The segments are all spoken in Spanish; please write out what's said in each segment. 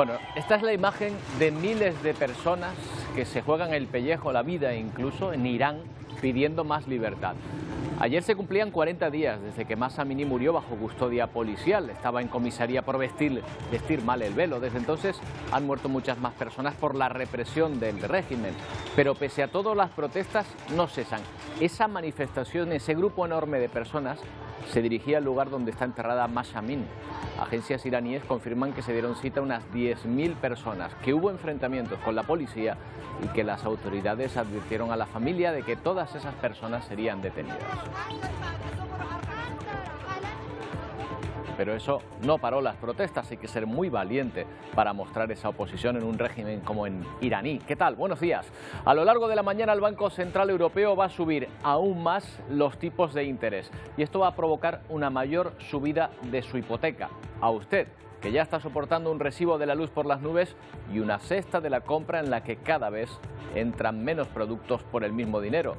Bueno, esta es la imagen de miles de personas que se juegan el pellejo, la vida incluso, en Irán, pidiendo más libertad. Ayer se cumplían 40 días desde que Mahsa Amini murió bajo custodia policial. Estaba en comisaría por vestir mal el velo. Desde entonces han muerto muchas más personas por la represión del régimen. Pero pese a todo, las protestas no cesan. Esa manifestación, ese grupo enorme de personas, se dirigía al lugar donde está enterrada Mahsa Amini. Agencias iraníes confirman que se dieron cita a unas 10.000 personas, que hubo enfrentamientos con la policía y que las autoridades advirtieron a la familia de que todas esas personas serían detenidas. Pero eso no paró las protestas, hay que ser muy valiente para mostrar esa oposición en un régimen como en iraní. ¿Qué tal? Buenos días. A lo largo de la mañana el Banco Central Europeo va a subir aún más los tipos de interés y esto va a provocar una mayor subida de su hipoteca. A usted, que ya está soportando un recibo de la luz por las nubes y una cesta de la compra en la que cada vez entran menos productos por el mismo dinero.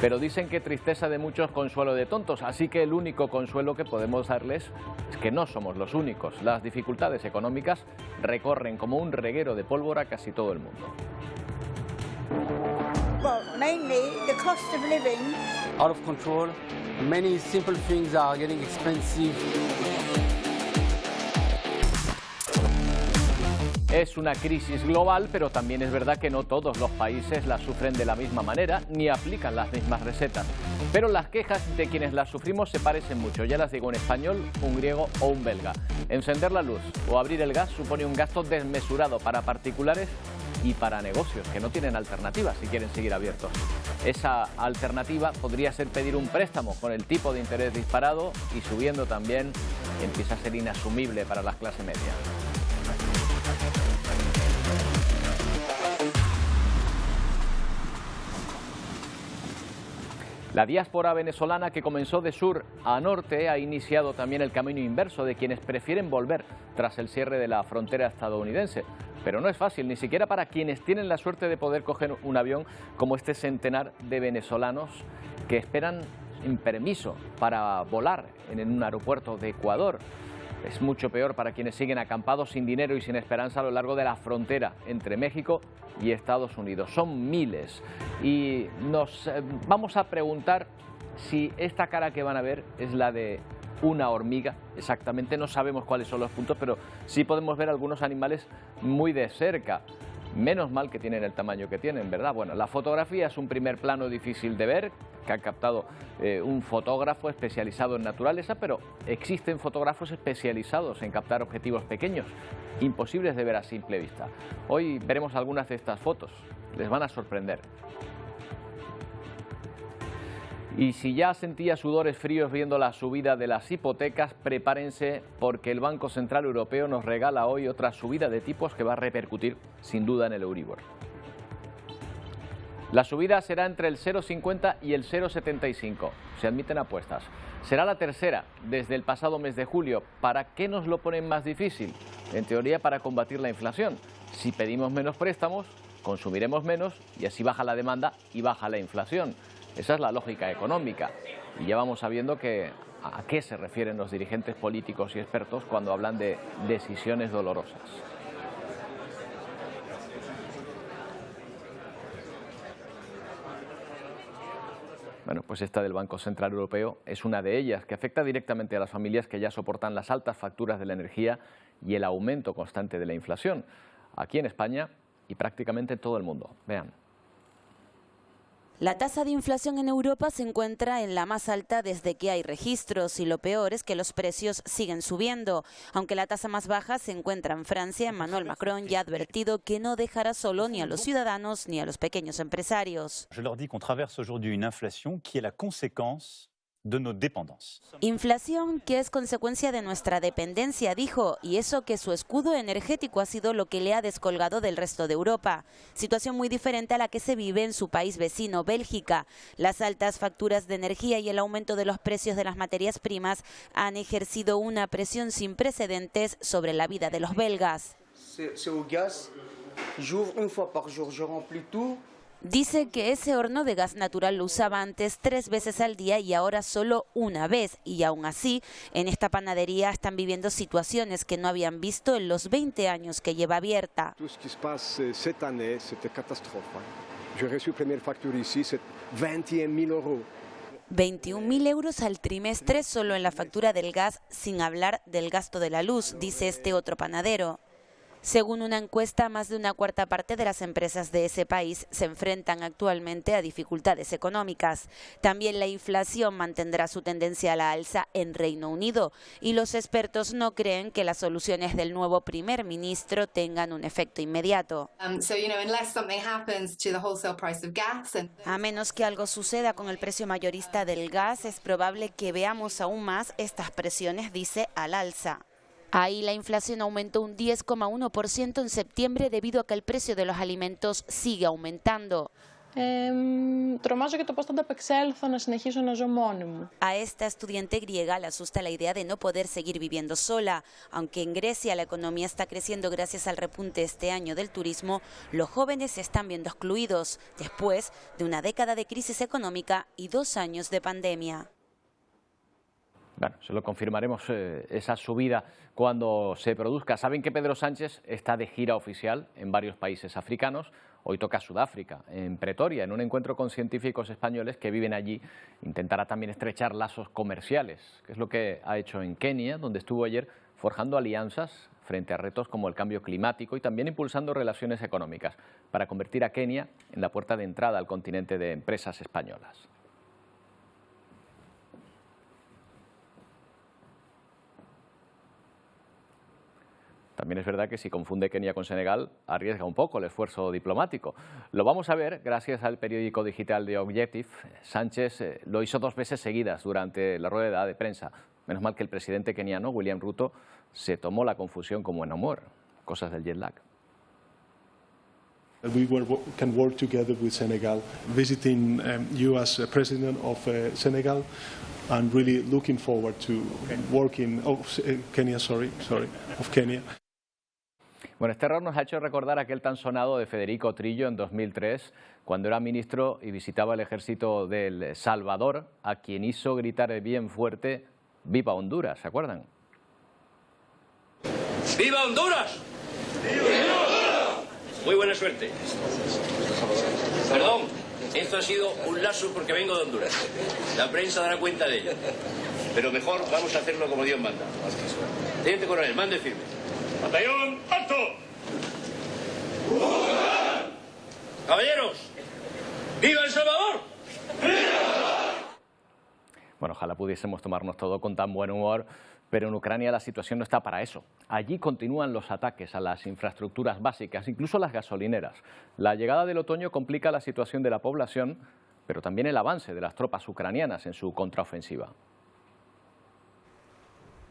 Pero dicen que tristeza de muchos, consuelo de tontos, así que el único consuelo que podemos darles es que no somos los únicos. Las dificultades económicas recorren como un reguero de pólvora casi todo el mundo. Well, mainly the cost of living. Out of control. Many simple things are getting expensive. Es una crisis global, pero también es verdad que no todos los países la sufren de la misma manera ni aplican las mismas recetas. Pero las quejas de quienes las sufrimos se parecen mucho, ya las digo, un español, un griego o un belga. Encender la luz o abrir el gas supone un gasto desmesurado para particulares y para negocios que no tienen alternativa si quieren seguir abiertos. Esa alternativa podría ser pedir un préstamo con el tipo de interés disparado y subiendo también, empieza a ser inasumible para la clase media. La diáspora venezolana, que comenzó de sur a norte, ha iniciado también el camino inverso de quienes prefieren volver tras el cierre de la frontera estadounidense. Pero no es fácil, ni siquiera para quienes tienen la suerte de poder coger un avión como este centenar de venezolanos que esperan un permiso para volar en un aeropuerto de Ecuador. Es mucho peor para quienes siguen acampados sin dinero y sin esperanza a lo largo de la frontera entre México y Estados Unidos. Son miles y nos vamos a preguntar si esta cara que van a ver es la de una hormiga. Exactamente no sabemos cuáles son los puntos, pero sí podemos ver algunos animales muy de cerca. Menos mal que tienen el tamaño que tienen, ¿verdad? Bueno, la fotografía es un primer plano difícil de ver, que ha captado un fotógrafo especializado en naturaleza, pero existen fotógrafos especializados en captar objetivos pequeños, imposibles de ver a simple vista. Hoy veremos algunas de estas fotos, les van a sorprender. Y si ya sentía sudores fríos viendo la subida de las hipotecas, prepárense porque el Banco Central Europeo nos regala hoy otra subida de tipos que va a repercutir sin duda en el Euribor. La subida será entre el 0,50 y el 0,75, se admiten apuestas. Será la tercera desde el pasado mes de julio. ¿Para qué nos lo ponen más difícil? En teoría para combatir la inflación. Si pedimos menos préstamos, consumiremos menos y así baja la demanda y baja la inflación. Esa es la lógica económica y ya vamos sabiendo a qué se refieren los dirigentes políticos y expertos cuando hablan de decisiones dolorosas. Bueno, pues esta del Banco Central Europeo es una de ellas, que afecta directamente a las familias que ya soportan las altas facturas de la energía y el aumento constante de la inflación, aquí en España y prácticamente en todo el mundo. Vean. La tasa de inflación en Europa se encuentra en la más alta desde que hay registros y lo peor es que los precios siguen subiendo. Aunque la tasa más baja se encuentra en Francia, Emmanuel Macron ya ha advertido que no dejará solo ni a los ciudadanos ni a los pequeños empresarios. Je leur dis qu'on traverse aujourd'hui une inflation qui est la conséquence de nos dépendances. Inflación que es consecuencia de nuestra dependencia, dijo, y eso que su escudo energético ha sido lo que le ha descolgado del resto de Europa. Situación muy diferente a la que se vive en su país vecino, Bélgica. Las altas facturas de energía y el aumento de los precios de las materias primas han ejercido una presión sin precedentes sobre la vida de los belgas. C'est au gaz. J'ouvre une fois par jour, je remplis tout. Dice que ese horno de gas natural lo usaba antes 3 veces al día y ahora solo una vez. Y aún así, en esta panadería están viviendo situaciones que no habían visto en los 20 años que lleva abierta. Tout ce qui se passe cette année, c'était catastrophe. J'ai reçu la première facture ici, c'est 21 000 euros. 21.000 euros al trimestre solo en la factura del gas, sin hablar del gasto de la luz, dice este otro panadero. Según una encuesta, más de una cuarta parte de las empresas de ese país se enfrentan actualmente a dificultades económicas. También la inflación mantendrá su tendencia a la alza en Reino Unido y los expertos no creen que las soluciones del nuevo primer ministro tengan un efecto inmediato. A menos que algo suceda con el precio mayorista del gas, es probable que veamos aún más estas presiones, dice, al alza. Ahí la inflación aumentó un 10,1% en septiembre debido a que el precio de los alimentos sigue aumentando. A esta estudiante griega le asusta la idea de no poder seguir viviendo sola. Aunque en Grecia la economía está creciendo gracias al repunte este año del turismo, los jóvenes se están viendo excluidos después de una década de crisis económica y 2 años de pandemia. Bueno, se lo confirmaremos esa subida cuando se produzca. Saben que Pedro Sánchez está de gira oficial en varios países africanos. Hoy toca Sudáfrica, en Pretoria, en un encuentro con científicos españoles que viven allí. Intentará también estrechar lazos comerciales, que es lo que ha hecho en Kenia, donde estuvo ayer forjando alianzas frente a retos como el cambio climático y también impulsando relaciones económicas para convertir a Kenia en la puerta de entrada al continente de empresas españolas. También es verdad que si confunde Kenia con Senegal, arriesga un poco el esfuerzo diplomático. Lo vamos a ver gracias al periódico digital de Objective. Sánchez lo hizo 2 veces seguidas durante la rueda de prensa. Menos mal que el presidente keniano, William Ruto, se tomó la confusión con buen humor. Cosas del jet lag. We can work together with Senegal, visiting you as president of Senegal, and really looking forward to working. Kenya. Bueno, este error nos ha hecho recordar aquel tan sonado de Federico Trillo en 2003, cuando era ministro y visitaba el ejército del Salvador, a quien hizo gritar bien fuerte, ¡Viva Honduras! ¿Se acuerdan? ¡Viva Honduras! ¡Viva Honduras! Muy buena suerte. Perdón, esto ha sido un lazo porque vengo de Honduras. La prensa dará cuenta de ello. Pero mejor vamos a hacerlo como Dios manda. Teniente coronel, mande firme. ¡Batallón, alto! Caballeros, ¡viva El Salvador! Bueno, ojalá pudiésemos tomarnos todo con tan buen humor, pero en Ucrania la situación no está para eso. Allí continúan los ataques a las infraestructuras básicas, incluso las gasolineras. La llegada del otoño complica la situación de la población, pero también el avance de las tropas ucranianas en su contraofensiva.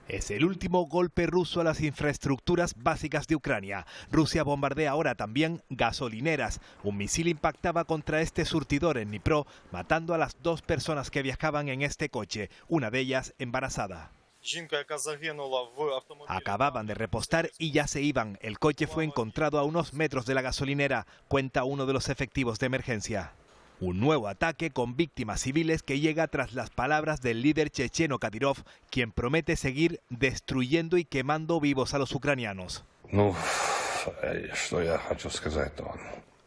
Es el último golpe ruso a las infraestructuras básicas de Ucrania. Rusia bombardea ahora también gasolineras. Un misil impactaba contra este surtidor en Dnipro, matando a las 2 personas que viajaban en este coche, una de ellas embarazada. Acababan de repostar y ya se iban. El coche fue encontrado a unos metros de la gasolinera, cuenta uno de los efectivos de emergencia. Un nuevo ataque con víctimas civiles que llega tras las palabras del líder checheno Kadyrov, quien promete seguir destruyendo y quemando vivos a los ucranianos.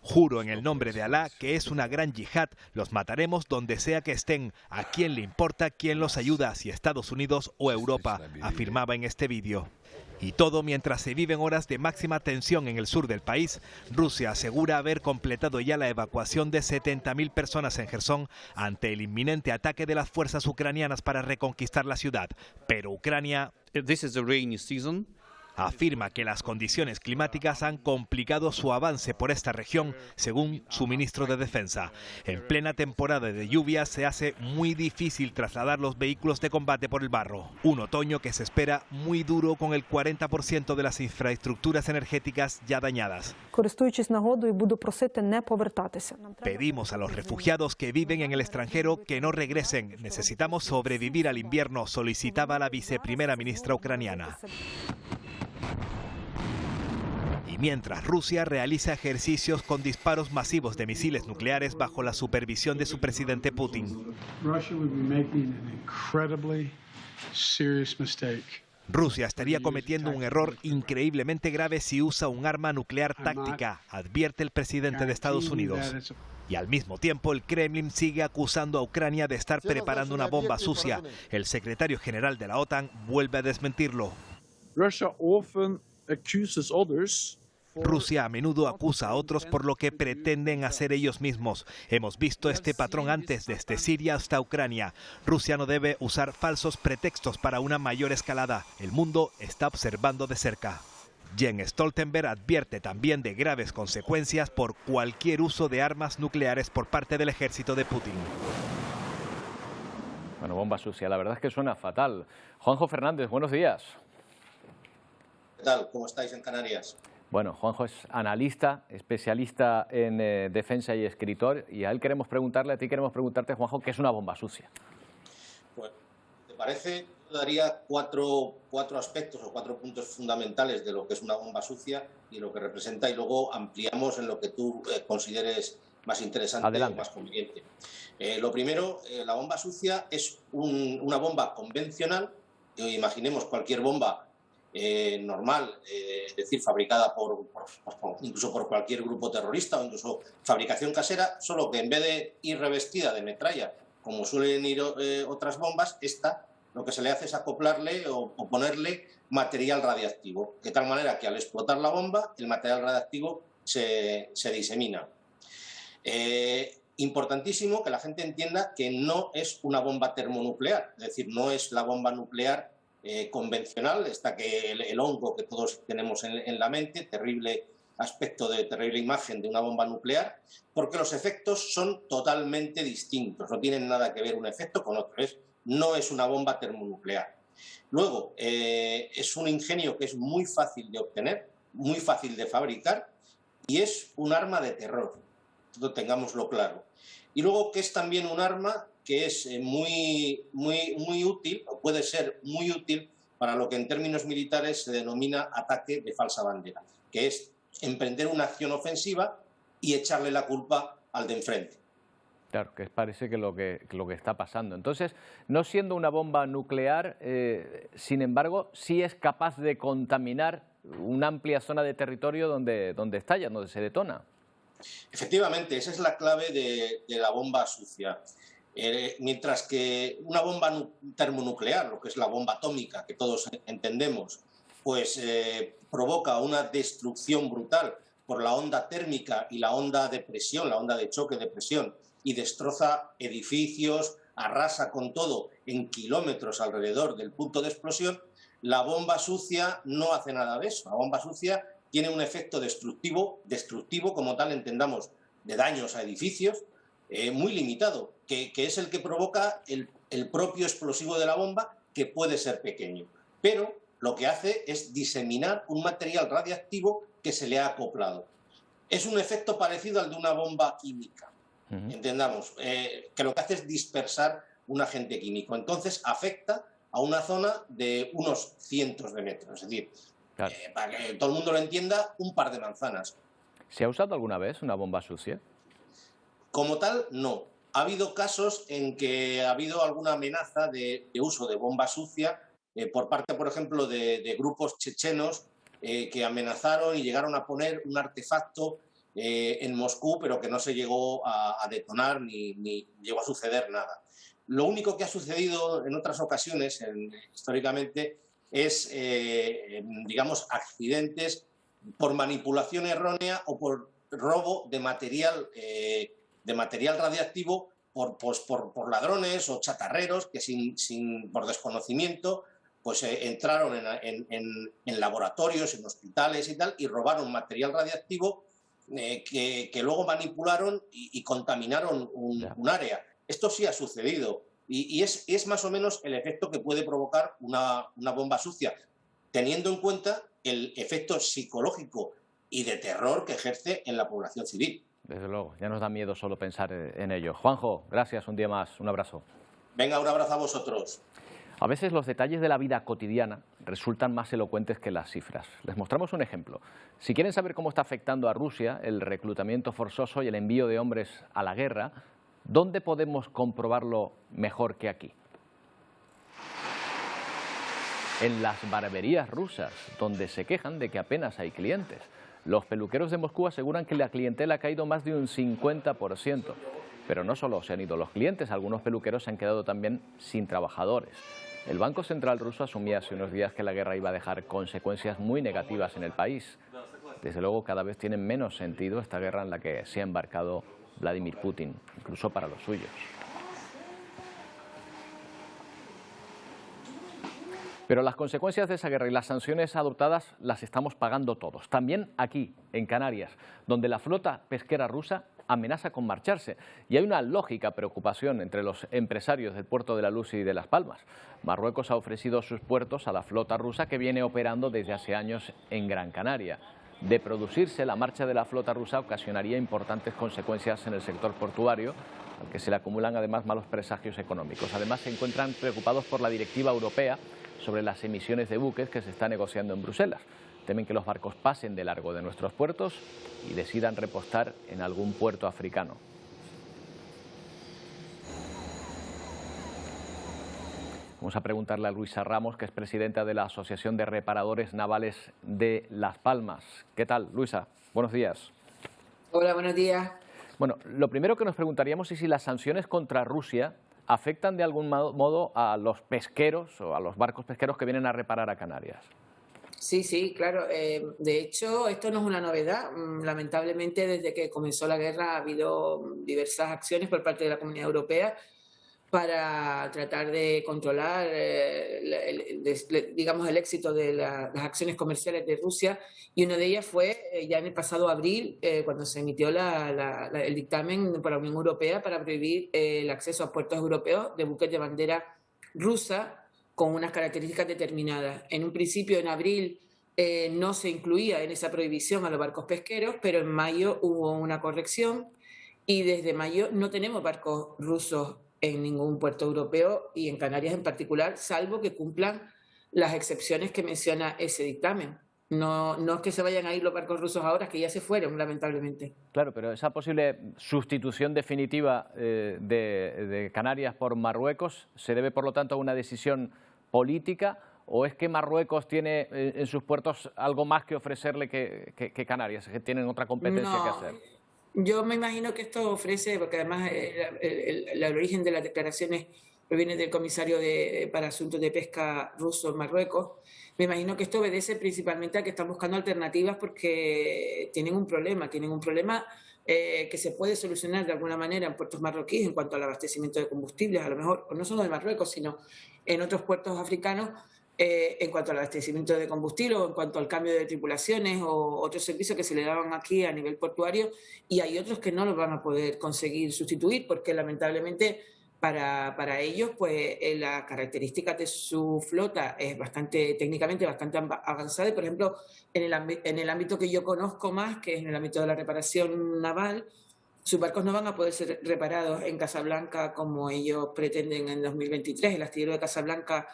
Juro en el nombre de Alá que es una gran yihad, los mataremos donde sea que estén. ¿A quién le importa quién los ayuda, si Estados Unidos o Europa?, afirmaba en este vídeo. Y todo mientras se viven horas de máxima tensión en el sur del país. Rusia asegura haber completado ya la evacuación de 70.000 personas en Jersón ante el inminente ataque de las fuerzas ucranianas para reconquistar la ciudad. Pero Ucrania afirma que las condiciones climáticas han complicado su avance por esta región, según su ministro de Defensa. En plena temporada de lluvias se hace muy difícil trasladar los vehículos de combate por el barro. Un otoño que se espera muy duro con el 40% de las infraestructuras energéticas ya dañadas. Pedimos a los refugiados que viven en el extranjero que no regresen. Necesitamos sobrevivir al invierno, solicitaba la viceprimera ministra ucraniana. Y mientras Rusia realiza ejercicios con disparos masivos de misiles nucleares bajo la supervisión de su presidente Putin. Rusia estaría cometiendo un error increíblemente grave si usa un arma nuclear táctica, advierte el presidente de Estados Unidos. Y al mismo tiempo el Kremlin sigue acusando a Ucrania de estar preparando una bomba sucia. El secretario general de la OTAN vuelve a desmentirlo. Rusia a menudo acusa a otros por lo que pretenden hacer ellos mismos. Hemos visto este patrón antes, desde Siria hasta Ucrania. Rusia no debe usar falsos pretextos para una mayor escalada. El mundo está observando de cerca. Jens Stoltenberg advierte también de graves consecuencias por cualquier uso de armas nucleares por parte del ejército de Putin. Bueno, bomba sucia, la verdad es que suena fatal. Juanjo Fernández, buenos días. ¿Qué tal? ¿Cómo estáis en Canarias? Bueno, Juanjo es analista, especialista en defensa y escritor, y a ti queremos preguntarte, Juanjo, ¿qué es una bomba sucia? Pues, ¿te parece? Yo daría cuatro aspectos o 4 puntos fundamentales de lo que es una bomba sucia y lo que representa, y luego ampliamos en lo que tú consideres más interesante. Adelante. O más conveniente. Lo primero, la bomba sucia es una bomba convencional. Imaginemos cualquier bomba normal, es decir, fabricada incluso por cualquier grupo terrorista o incluso fabricación casera, solo que en vez de ir revestida de metralla, como suelen ir otras bombas, esta lo que se le hace es acoplarle o ponerle material radiactivo, de tal manera que al explotar la bomba, el material radiactivo se disemina. Importantísimo que la gente entienda que no es una bomba termonuclear, es decir, no es la bomba nuclear convencional, esta que el hongo que todos tenemos en la mente, terrible aspecto, terrible imagen de una bomba nuclear, porque los efectos son totalmente distintos, no tienen nada que ver un efecto con otro, no es una bomba termonuclear. Luego, es un ingenio que es muy fácil de obtener, muy fácil de fabricar, y es un arma de terror, tengámoslo claro. Y luego que es también un arma que es muy útil, o puede ser muy útil, para lo que en términos militares se denomina ataque de falsa bandera, que es emprender una acción ofensiva y echarle la culpa al de enfrente. Claro, que parece que lo que está pasando. Entonces, no siendo una bomba nuclear, sin embargo, sí es capaz de contaminar una amplia zona de territorio donde estalla, donde se detona. Efectivamente, esa es la clave de la bomba sucia. Mientras que una bomba termonuclear, lo que es la bomba atómica, que todos entendemos, pues provoca una destrucción brutal por la onda térmica y la onda de presión, la onda de choque de presión, y destroza edificios, arrasa con todo en kilómetros alrededor del punto de explosión, la bomba sucia no hace nada de eso. La bomba sucia tiene un efecto destructivo como tal, entendamos, de daños a edificios, muy limitado, que es el que provoca el propio explosivo de la bomba, que puede ser pequeño. Pero lo que hace es diseminar un material radiactivo que se le ha acoplado. Es un efecto parecido al de una bomba química, entendamos, que lo que hace es dispersar un agente químico. Entonces afecta a una zona de unos cientos de metros, es decir, claro, para que todo el mundo lo entienda, un par de manzanas. ¿Se ha usado alguna vez una bomba sucia? Como tal, no. Ha habido casos en que ha habido alguna amenaza de uso de bomba sucia por parte, por ejemplo, de grupos chechenos que amenazaron y llegaron a poner un artefacto en Moscú, pero que no se llegó a detonar ni llegó a suceder nada. Lo único que ha sucedido en otras ocasiones, históricamente, es, digamos, accidentes por manipulación errónea o por robo de material radiactivo por ladrones o chatarreros que por desconocimiento pues entraron en laboratorios, en hospitales y tal, y robaron material radiactivo que luego manipularon y contaminaron un área. Esto sí ha sucedido y es más o menos el efecto que puede provocar una bomba sucia, teniendo en cuenta el efecto psicológico y de terror que ejerce en la población civil. Desde luego, ya nos da miedo solo pensar en ello. Juanjo, gracias un día más, un abrazo. Venga, un abrazo a vosotros. A veces los detalles de la vida cotidiana resultan más elocuentes que las cifras. Les mostramos un ejemplo. Si quieren saber cómo está afectando a Rusia el reclutamiento forzoso y el envío de hombres a la guerra, ¿dónde podemos comprobarlo mejor que aquí? En las barberías rusas, donde se quejan de que apenas hay clientes. Los peluqueros de Moscú aseguran que la clientela ha caído más de un 50%. Pero no solo se han ido los clientes, algunos peluqueros se han quedado también sin trabajadores. El Banco Central ruso asumía hace unos días que la guerra iba a dejar consecuencias muy negativas en el país. Desde luego, cada vez tiene menos sentido esta guerra en la que se ha embarcado Vladimir Putin, incluso para los suyos. Pero las consecuencias de esa guerra y las sanciones adoptadas las estamos pagando todos. También aquí, en Canarias, donde la flota pesquera rusa amenaza con marcharse. Y hay una lógica preocupación entre los empresarios del puerto de La Luz y de Las Palmas. Marruecos ha ofrecido sus puertos a la flota rusa que viene operando desde hace años en Gran Canaria. De producirse, la marcha de la flota rusa ocasionaría importantes consecuencias en el sector portuario, al que se le acumulan además malos presagios económicos. Además, se encuentran preocupados por la directiva europea sobre las emisiones de buques que se está negociando en Bruselas. Temen que los barcos pasen de largo de nuestros puertos y decidan repostar en algún puerto africano. Vamos a preguntarle a Luisa Ramos, que es presidenta de la Asociación de Reparadores Navales de Las Palmas. ¿Qué tal, Luisa? Buenos días. Hola, buenos días. Bueno, lo primero que nos preguntaríamos es si las sanciones contra Rusia afectan de algún modo a los pesqueros o a los barcos pesqueros que vienen a reparar a Canarias. Sí, claro. De hecho, esto no es una novedad. Lamentablemente, desde que comenzó la guerra ha habido diversas acciones por parte de la Comunidad Europea para tratar de controlar, digamos, el éxito de las acciones comerciales de Rusia. Y una de ellas fue ya en el pasado abril, cuando se emitió el dictamen por la Unión Europea para prohibir el acceso a puertos europeos de buques de bandera rusa con unas características determinadas. En un principio, en abril, no se incluía en esa prohibición a los barcos pesqueros, pero en mayo hubo una corrección y desde mayo no tenemos barcos rusos en ningún puerto europeo y en Canarias en particular, salvo que cumplan las excepciones que menciona ese dictamen. No es que se vayan a ir los barcos rusos ahora, que ya se fueron, lamentablemente. Claro, pero esa posible sustitución definitiva de Canarias por Marruecos se debe, por lo tanto, a una decisión política, o es que Marruecos tiene en sus puertos algo más que ofrecerle que Canarias, que tienen otra competencia que hacer. Yo me imagino que esto ofrece, porque además el origen de las declaraciones proviene del comisario para asuntos de pesca ruso en Marruecos. Me imagino que esto obedece principalmente a que están buscando alternativas porque tienen un problema que se puede solucionar de alguna manera en puertos marroquíes en cuanto al abastecimiento de combustibles, a lo mejor, no solo de Marruecos, sino en otros puertos africanos, en cuanto al abastecimiento de combustible o en cuanto al cambio de tripulaciones o otros servicios que se le daban aquí a nivel portuario, y hay otros que no los van a poder conseguir sustituir porque lamentablemente para ellos pues las características de su flota es técnicamente bastante avanzada y, por ejemplo, en el ámbito que yo conozco más, que es en el ámbito de la reparación naval, sus barcos no van a poder ser reparados en Casablanca como ellos pretenden en 2023. El astillero de Casablanca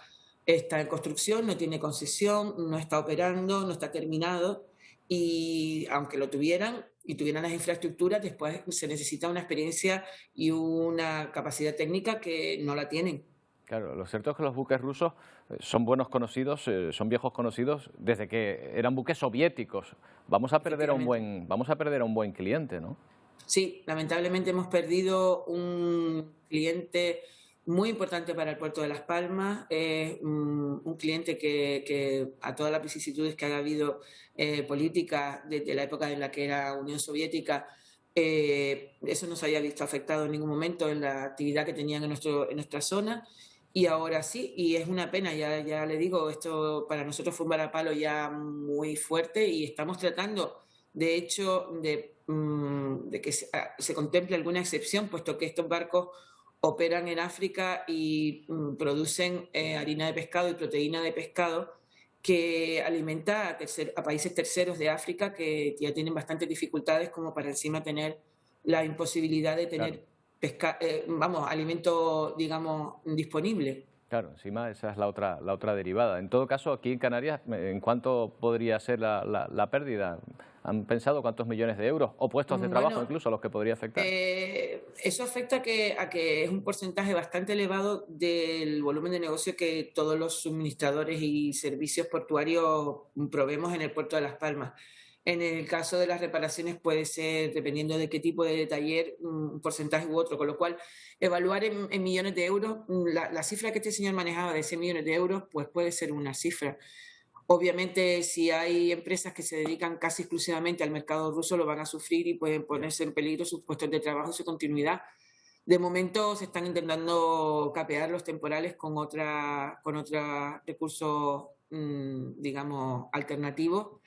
está en construcción, no tiene concesión, no está operando, no está terminado, y aunque lo tuvieran y tuvieran las infraestructuras, después se necesita una experiencia y una capacidad técnica que no la tienen. Claro, lo cierto es que los buques rusos son buenos conocidos, son viejos conocidos desde que eran buques soviéticos. Vamos a perder a un buen cliente, ¿no? Sí, lamentablemente hemos perdido un cliente muy importante para el puerto de Las Palmas, un cliente que a todas las vicisitudes que ha habido políticas desde la época en la que era Unión Soviética, eso no se había visto afectado en ningún momento en la actividad que tenían en nuestra zona, y ahora sí, y es una pena, ya le digo, esto para nosotros fue un varapalo ya muy fuerte y estamos tratando, de hecho, de que se contemple alguna excepción, puesto que estos barcos operan en África y producen harina de pescado y proteína de pescado que alimenta a países terceros de África que ya tienen bastantes dificultades como para encima tener la imposibilidad de tener alimento, digamos, disponible. Claro, encima esa es la otra derivada. En todo caso, aquí en Canarias, ¿en cuánto podría ser la pérdida? ¿Han pensado cuántos millones de euros o puestos de trabajo incluso los que podría afectar? Eso afecta a que es un porcentaje bastante elevado del volumen de negocio que todos los suministradores y servicios portuarios proveemos en el puerto de Las Palmas. En el caso de las reparaciones puede ser, dependiendo de qué tipo de taller, un porcentaje u otro, con lo cual evaluar en millones de euros, la cifra que este señor manejaba de 100 millones de euros, pues puede ser una cifra. Obviamente, si hay empresas que se dedican casi exclusivamente al mercado ruso, lo van a sufrir y pueden ponerse en peligro sus puestos de trabajo y su continuidad. De momento se están intentando capear los temporales con otros recursos, digamos, alternativos,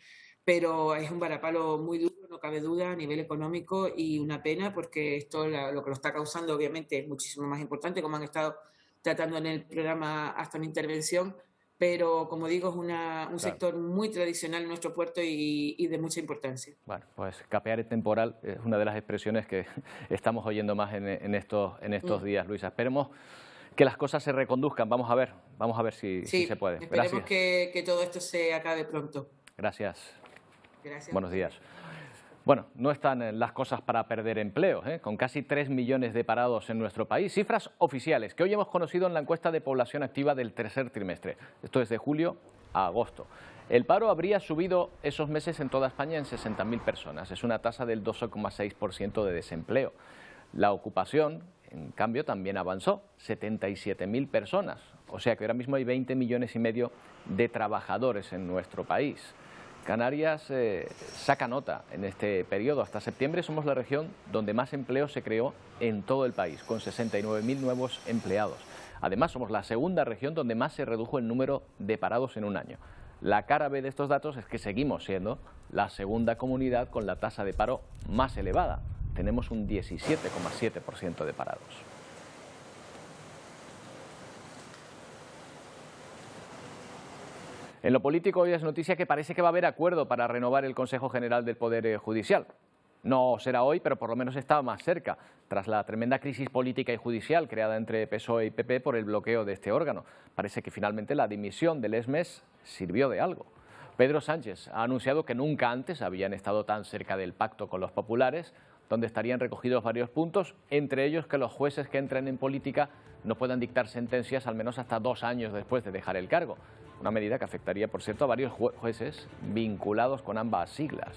pero es un varapalo muy duro, no cabe duda, a nivel económico, y una pena porque esto lo que lo está causando obviamente es muchísimo más importante, como han estado tratando en el programa hasta mi intervención, pero como digo, es un sector muy tradicional en nuestro puerto y de mucha importancia. Bueno, pues capear el temporal es una de las expresiones que estamos oyendo más en estos días, Luisa. Esperemos que las cosas se reconduzcan. Vamos a ver si se puede. Esperemos que todo esto se acabe pronto. Gracias. Gracias. Buenos días. Bueno, no están las cosas para perder empleo, con casi 3 millones de parados en nuestro país. Cifras oficiales que hoy hemos conocido en la encuesta de población activa del tercer trimestre. Esto es de julio a agosto. El paro habría subido esos meses en toda España en 60.000 personas. Es una tasa del 12,6% de desempleo. La ocupación, en cambio, también avanzó, 77.000 personas. O sea que ahora mismo hay 20 millones y medio de trabajadores en nuestro país. Canarias saca nota en este periodo. Hasta septiembre somos la región donde más empleo se creó en todo el país, con 69.000 nuevos empleados. Además, somos la segunda región donde más se redujo el número de parados en un año. La cara B de estos datos es que seguimos siendo la segunda comunidad con la tasa de paro más elevada. Tenemos un 17,7% de parados. En lo político hoy es noticia que parece que va a haber acuerdo para renovar el Consejo General del Poder Judicial. No será hoy, pero por lo menos está más cerca, tras la tremenda crisis política y judicial creada entre PSOE y PP por el bloqueo de este órgano. Parece que finalmente la dimisión del ESMES sirvió de algo. Pedro Sánchez ha anunciado que nunca antes habían estado tan cerca del pacto con los populares, donde estarían recogidos varios puntos, entre ellos que los jueces que entren en política no puedan dictar sentencias al menos hasta 2 años después de dejar el cargo. Una medida que afectaría, por cierto, a varios jueces vinculados con ambas siglas.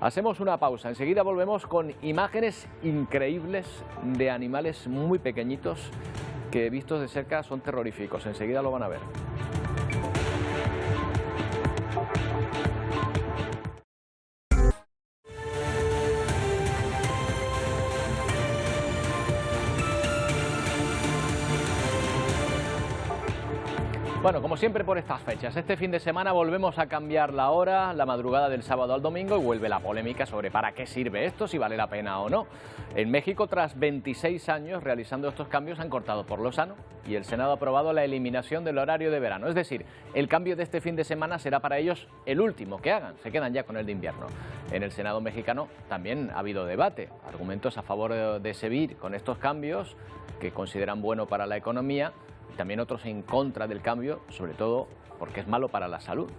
Hacemos una pausa, enseguida volvemos con imágenes increíbles de animales muy pequeñitos que vistos de cerca son terroríficos. Enseguida lo van a ver. Bueno, como siempre por estas fechas, este fin de semana volvemos a cambiar la hora, la madrugada del sábado al domingo, y vuelve la polémica sobre para qué sirve esto, si vale la pena o no. En México, tras 26 años realizando estos cambios, han cortado por lo sano y el Senado ha aprobado la eliminación del horario de verano. Es decir, el cambio de este fin de semana será para ellos el último que hagan, se quedan ya con el de invierno. En el Senado mexicano también ha habido debate, argumentos a favor de seguir con estos cambios que consideran bueno para la economía, y también otros en contra del cambio, sobre todo porque es malo para la salud.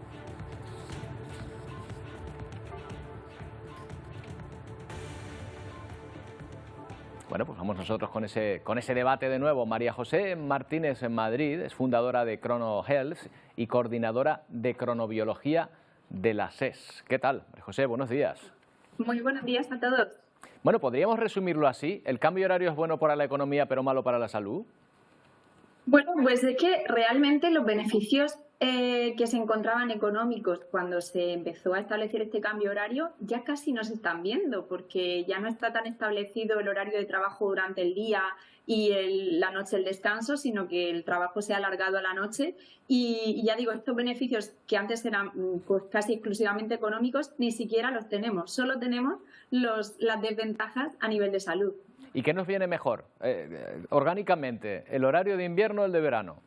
Bueno, pues vamos nosotros con ese debate de nuevo. María José Martínez en Madrid es fundadora de Crono Health y coordinadora de cronobiología de la SES. ¿Qué tal, María José? Buenos días. Muy buenos días a todos. Bueno, ¿podríamos resumirlo así? ¿El cambio horario es bueno para la economía pero malo para la salud? Bueno, pues es que realmente los beneficios que se encontraban económicos cuando se empezó a establecer este cambio horario ya casi no se están viendo, porque ya no está tan establecido el horario de trabajo durante el día y la noche el descanso, sino que el trabajo se ha alargado a la noche y ya digo, estos beneficios que antes eran pues casi exclusivamente económicos ni siquiera los tenemos, solo tenemos las desventajas a nivel de salud. ¿Y qué nos viene mejor, orgánicamente, el horario de invierno o el de verano?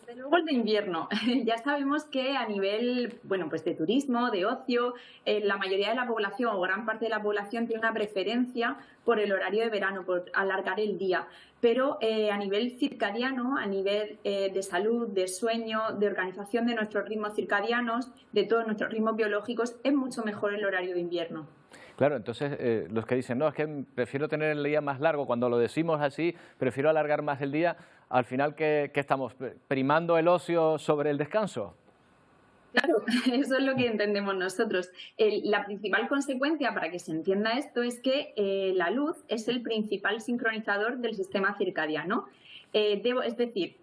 Desde luego el de invierno. Ya sabemos que a nivel, bueno, pues de turismo, de ocio, la mayoría de la población o gran parte de la población tiene una preferencia por el horario de verano, por alargar el día. Pero a nivel circadiano, a nivel de salud, de sueño, de organización de nuestros ritmos circadianos, de todos nuestros ritmos biológicos, es mucho mejor el horario de invierno. Claro, entonces los que dicen, no, es que prefiero tener el día más largo, cuando lo decimos así, prefiero alargar más el día, al final, ¿qué estamos primando el ocio sobre el descanso? Claro, eso es lo que entendemos nosotros. La principal consecuencia, para que se entienda esto, es que la luz es el principal sincronizador del sistema circadiano. Es decir,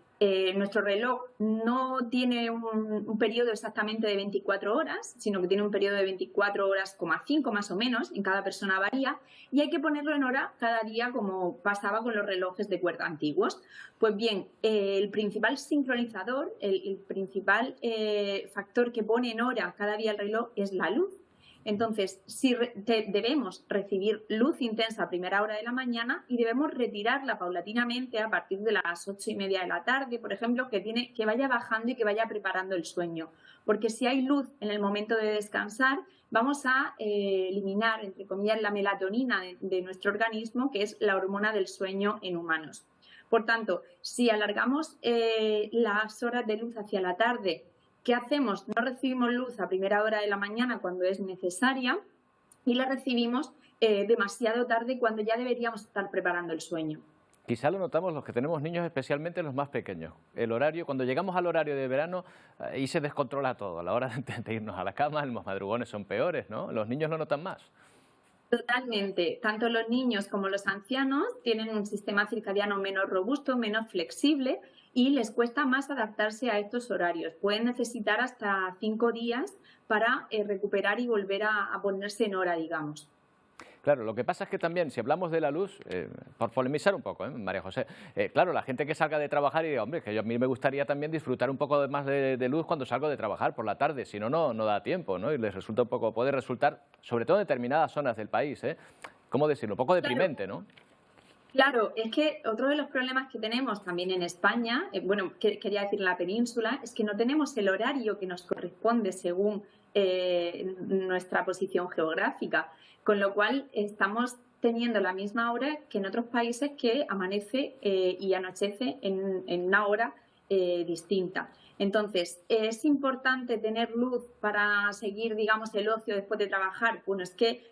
nuestro reloj no tiene un periodo exactamente de 24 horas, sino que tiene un periodo de 24 horas, 5 más o menos, en cada persona varía, y hay que ponerlo en hora cada día como pasaba con los relojes de cuerda antiguos. Pues bien, el principal sincronizador, el principal factor que pone en hora cada día el reloj es la luz. Entonces, debemos recibir luz intensa a primera hora de la mañana y debemos retirarla paulatinamente a partir de las 8:30 de la tarde, por ejemplo, que vaya bajando y que vaya preparando el sueño. Porque si hay luz en el momento de descansar, vamos a eliminar, entre comillas, la melatonina de nuestro organismo, que es la hormona del sueño en humanos. Por tanto, si alargamos las horas de luz hacia la tarde, ¿qué hacemos? No recibimos luz a primera hora de la mañana cuando es necesaria y la recibimos demasiado tarde cuando ya deberíamos estar preparando el sueño. Quizá lo notamos los que tenemos niños, especialmente los más pequeños. El horario, cuando llegamos al horario de verano, ahí se descontrola todo. A la hora de irnos a la cama, los madrugones son peores, ¿no? Los niños lo notan más. Totalmente. Tanto los niños como los ancianos tienen un sistema circadiano menos robusto, menos flexible, y les cuesta más adaptarse a estos horarios. Pueden necesitar hasta 5 días para recuperar y volver a ponerse en hora, digamos. Claro, lo que pasa es que también, si hablamos de la luz, por polemizar un poco, María José, claro, la gente que salga de trabajar y diga, hombre, que a mí me gustaría también disfrutar un poco más de luz cuando salgo de trabajar por la tarde, si no, no da tiempo, ¿no? Y les resulta puede resultar, sobre todo en determinadas zonas del país, ¿cómo decirlo? Un poco deprimente, ¿no? Claro, es que otro de los problemas que tenemos también en España, quería decir en la península, es que no tenemos el horario que nos corresponde según nuestra posición geográfica, con lo cual estamos teniendo la misma hora que en otros países que amanece y anochece en una hora distinta. Entonces, ¿es importante tener luz para seguir, digamos, el ocio después de trabajar? Bueno, es que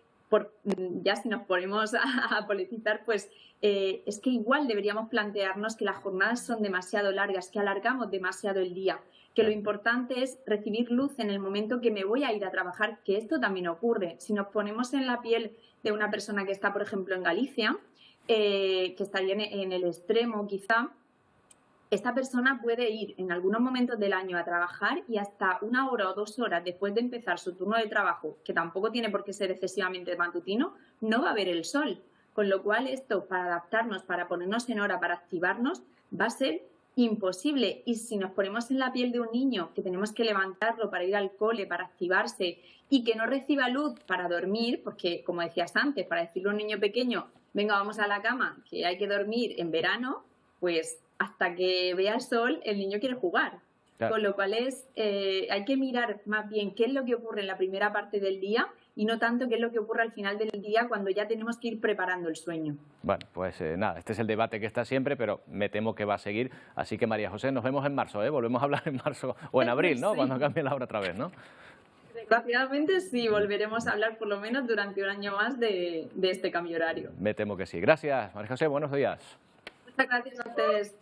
ya si nos ponemos a politizar, pues es que igual deberíamos plantearnos que las jornadas son demasiado largas, que alargamos demasiado el día, que lo importante es recibir luz en el momento que me voy a ir a trabajar, que esto también ocurre. Si nos ponemos en la piel de una persona que está, por ejemplo, en Galicia, que estaría en el extremo quizá, esta persona puede ir en algunos momentos del año a trabajar y hasta 1 hora o 2 horas después de empezar su turno de trabajo, que tampoco tiene por qué ser excesivamente matutino, no va a ver el sol. Con lo cual esto, para adaptarnos, para ponernos en hora, para activarnos, va a ser imposible. Y si nos ponemos en la piel de un niño, que tenemos que levantarlo para ir al cole, para activarse y que no reciba luz para dormir, porque como decías antes, para decirle a un niño pequeño, venga, vamos a la cama, que hay que dormir en verano, pues hasta que vea el sol, el niño quiere jugar. Claro. Con lo cual hay que mirar más bien qué es lo que ocurre en la primera parte del día y no tanto qué es lo que ocurre al final del día cuando ya tenemos que ir preparando el sueño. Bueno, pues nada, este es el debate que está siempre, pero me temo que va a seguir. Así que, María José, nos vemos en marzo, volvemos a hablar en marzo o en abril, ¿no? Sí. Cuando cambie la hora otra vez, ¿no? Desgraciadamente sí, volveremos a hablar por lo menos durante un año más de este cambio horario. Me temo que sí. Gracias, María José, buenos días. Muchas gracias a ustedes.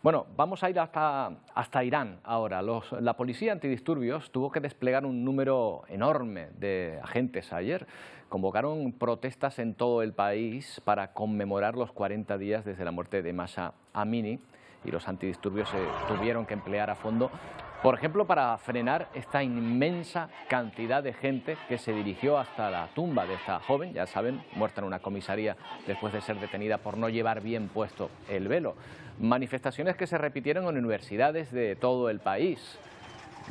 Bueno, vamos a ir hasta Irán ahora. La policía antidisturbios tuvo que desplegar un número enorme de agentes ayer. Convocaron protestas en todo el país para conmemorar los 40 días desde la muerte de Mahsa Amini y los antidisturbios se tuvieron que emplear a fondo, por ejemplo, para frenar esta inmensa cantidad de gente que se dirigió hasta la tumba de esta joven, ya saben, muerta en una comisaría después de ser detenida por no llevar bien puesto el velo. Manifestaciones que se repitieron en universidades de todo el país.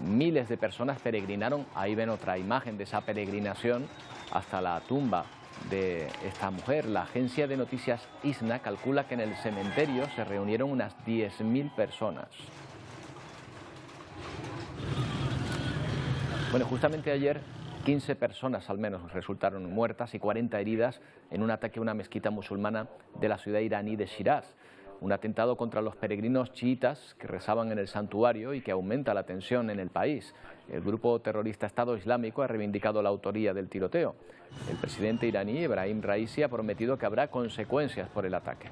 Miles de personas peregrinaron, ahí ven otra imagen de esa peregrinación hasta la tumba de esta mujer. La agencia de noticias ISNA calcula que en el cementerio se reunieron unas 10.000 personas. Bueno, justamente ayer 15 personas al menos resultaron muertas y 40 heridas en un ataque a una mezquita musulmana de la ciudad iraní de Shiraz. Un atentado contra los peregrinos chiitas que rezaban en el santuario y que aumenta la tensión en el país. El grupo terrorista Estado Islámico ha reivindicado la autoría del tiroteo. El presidente iraní, Ebrahim Raisi, ha prometido que habrá consecuencias por el ataque.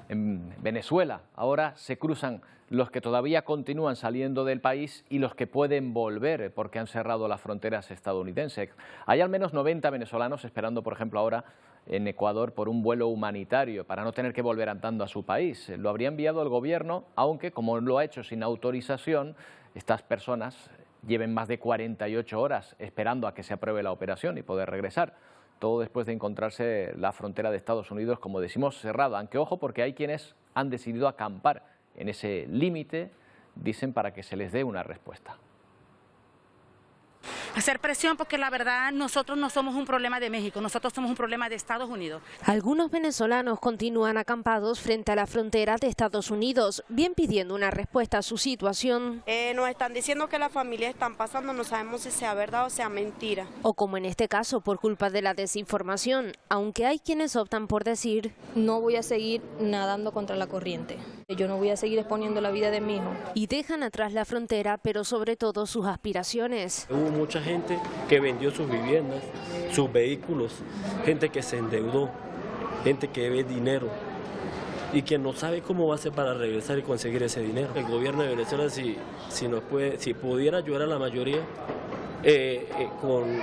En Venezuela ahora se cruzan los que todavía continúan saliendo del país y los que pueden volver porque han cerrado las fronteras estadounidenses. Hay al menos 90 venezolanos esperando, por ejemplo, ahora en Ecuador por un vuelo humanitario para no tener que volver andando a su país. Lo habría enviado el gobierno, aunque como lo ha hecho sin autorización, estas personas lleven más de 48 horas esperando a que se apruebe la operación y poder regresar. Todo después de encontrarse la frontera de Estados Unidos, como decimos, cerrada. Aunque ojo, porque hay quienes han decidido acampar en ese límite, dicen, para que se les dé una respuesta. Hacer presión porque la verdad nosotros no somos un problema de México, nosotros somos un problema de Estados Unidos. Algunos venezolanos continúan acampados frente a la frontera de Estados Unidos, bien pidiendo una respuesta a su situación. Nos están diciendo que las familias están pasando, no sabemos si sea verdad o sea mentira. O como en este caso, por culpa de la desinformación, aunque hay quienes optan por decir: no voy a seguir nadando contra la corriente, yo no voy a seguir exponiendo la vida de mi hijo. Y dejan atrás la frontera, pero sobre todo sus aspiraciones. Hubo mucha gente que vendió sus viviendas, sus vehículos, gente que se endeudó, gente que debe dinero y que no sabe cómo va a hacer para regresar y conseguir ese dinero. El gobierno de Venezuela, si pudiera ayudar a la mayoría con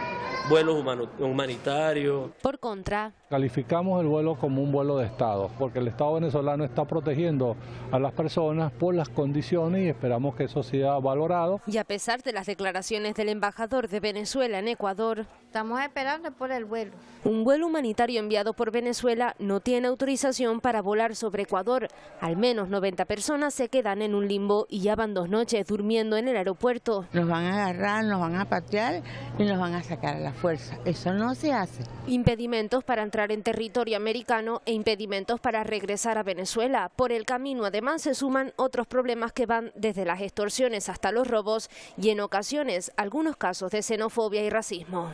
vuelos humanitarios. Por contra, calificamos el vuelo como un vuelo de Estado, porque el Estado venezolano está protegiendo a las personas por las condiciones y esperamos que eso sea valorado. Y a pesar de las declaraciones del embajador de Venezuela en Ecuador, estamos esperando por el vuelo. Un vuelo humanitario enviado por Venezuela no tiene autorización para volar sobre Ecuador. Al menos 90 personas se quedan en un limbo y ya van 2 noches durmiendo en el aeropuerto. Nos van a agarrar, nos van a patear y nos van a sacar a la fuerza. Eso no se hace. Impedimentos para entrar en territorio americano e impedimentos para regresar a Venezuela. Por el camino además se suman otros problemas que van desde las extorsiones hasta los robos y en ocasiones algunos casos de xenofobia y racismo.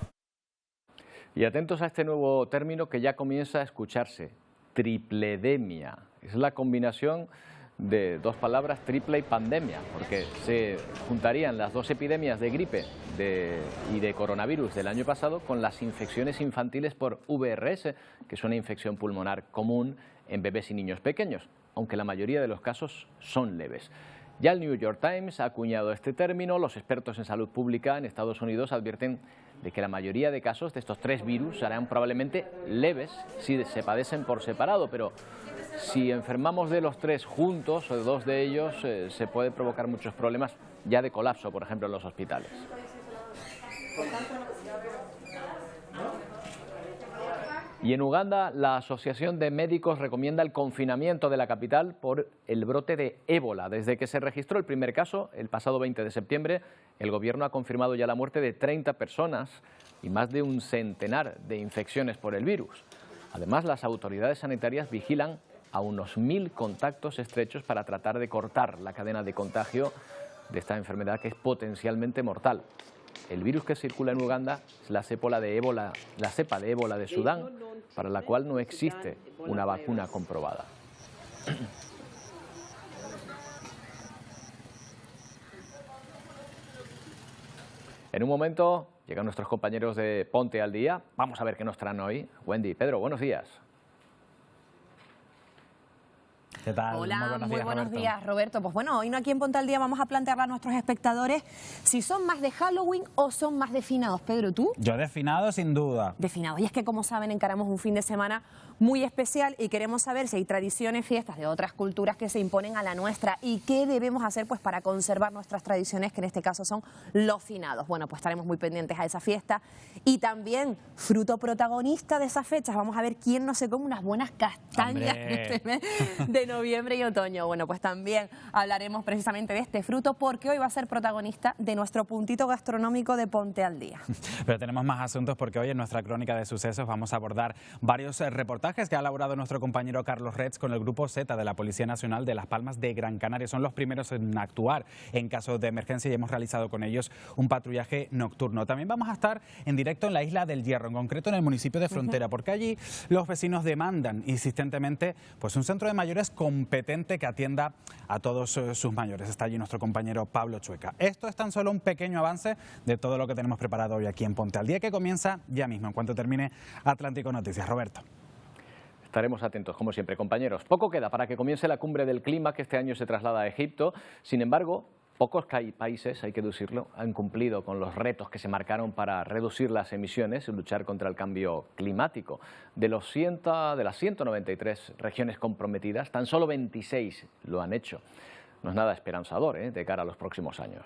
Y atentos a este nuevo término que ya comienza a escucharse: tripledemia. Es la combinación de 2 palabras, triple y pandemia, porque se juntarían las 2 epidemias de gripe y de coronavirus del año pasado con las infecciones infantiles por VRS, que es una infección pulmonar común en bebés y niños pequeños, aunque la mayoría de los casos son leves. Ya el New York Times ha acuñado este término. Los expertos en salud pública en Estados Unidos advierten de que la mayoría de casos de estos 3 virus serán probablemente leves si se padecen por separado, pero si enfermamos de los 3 juntos o de 2 de ellos, se puede provocar muchos problemas ya de colapso, por ejemplo, en los hospitales. Y en Uganda, la Asociación de Médicos recomienda el confinamiento de la capital por el brote de ébola. Desde que se registró el primer caso, el pasado 20 de septiembre, el gobierno ha confirmado ya la muerte de 30 personas y más de un centenar de infecciones por el virus. Además, las autoridades sanitarias vigilan a unos 1000 contactos estrechos para tratar de cortar la cadena de contagio de esta enfermedad que es potencialmente mortal. El virus que circula en Uganda es la cepa de ébola de Sudán, para la cual no existe una vacuna comprobada. En un momento llegan nuestros compañeros de Ponte al Día. Vamos a ver qué nos traen hoy. Wendy, Pedro, buenos días. ¿Qué tal? Hola, muy buenos días, Roberto. Pues bueno, hoy no aquí en Ponte al Día vamos a plantearle a nuestros espectadores si son más de Halloween o son más de finados. Pedro, ¿tú? Yo de finado, sin duda. De finados. Y es que, como saben, encaramos un fin de semana muy especial y queremos saber si hay tradiciones, fiestas de otras culturas que se imponen a la nuestra y qué debemos hacer pues para conservar nuestras tradiciones, que en este caso son los finados. Bueno, pues estaremos muy pendientes a esa fiesta y también fruto protagonista de esas fechas. Vamos a ver quién no se come unas buenas castañas de noviembre y otoño. Bueno, pues también hablaremos precisamente de este fruto porque hoy va a ser protagonista de nuestro puntito gastronómico de Ponte al Día. Pero tenemos más asuntos porque hoy en nuestra crónica de sucesos vamos a abordar varios reportajes que ha elaborado nuestro compañero Carlos Retz con el Grupo Z de la Policía Nacional de Las Palmas de Gran Canaria. Son los primeros en actuar en caso de emergencia y hemos realizado con ellos un patrullaje nocturno. También vamos a estar en directo en la isla del Hierro, en concreto en el municipio de Frontera, porque allí los vecinos demandan insistentemente pues un centro de mayores competente que atienda a todos sus mayores. Está allí nuestro compañero Pablo Chueca. Esto es tan solo un pequeño avance de todo lo que tenemos preparado hoy aquí en Ponte al Día, que comienza ya mismo, en cuanto termine Atlántico Noticias. Roberto. Estaremos atentos, como siempre, compañeros. Poco queda para que comience la cumbre del clima, que este año se traslada a Egipto. Sin embargo, pocos países, hay que decirlo, han cumplido con los retos que se marcaron para reducir las emisiones y luchar contra el cambio climático. De las 193 regiones comprometidas, tan solo 26 lo han hecho. No es nada esperanzador de cara a los próximos años.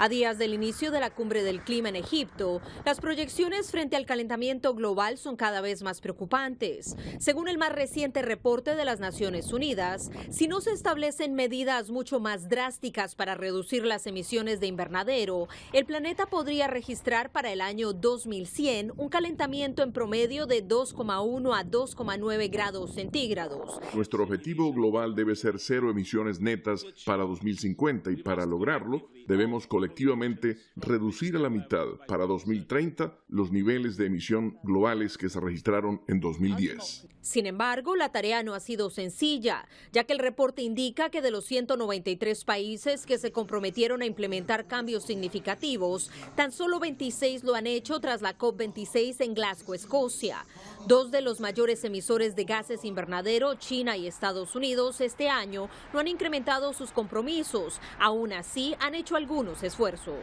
A días del inicio de la cumbre del clima en Egipto, las proyecciones frente al calentamiento global son cada vez más preocupantes. Según el más reciente reporte de las Naciones Unidas, si no se establecen medidas mucho más drásticas para reducir las emisiones de invernadero, el planeta podría registrar para el año 2100 un calentamiento en promedio de 2,1 a 2,9 grados centígrados. Nuestro objetivo global debe ser cero emisiones netas para 2050 y para lograrlo debemos colectivamente reducir a la mitad para 2030 los niveles de emisión globales que se registraron en 2010. Sin embargo, la tarea no ha sido sencilla, ya que el reporte indica que de los 193 países que se comprometieron a implementar cambios significativos, tan solo 26 lo han hecho tras la COP26 en Glasgow, Escocia. Dos de los mayores emisores de gases invernadero, China y Estados Unidos, este año no han incrementado sus compromisos. Aún así, han hecho algunos esfuerzos.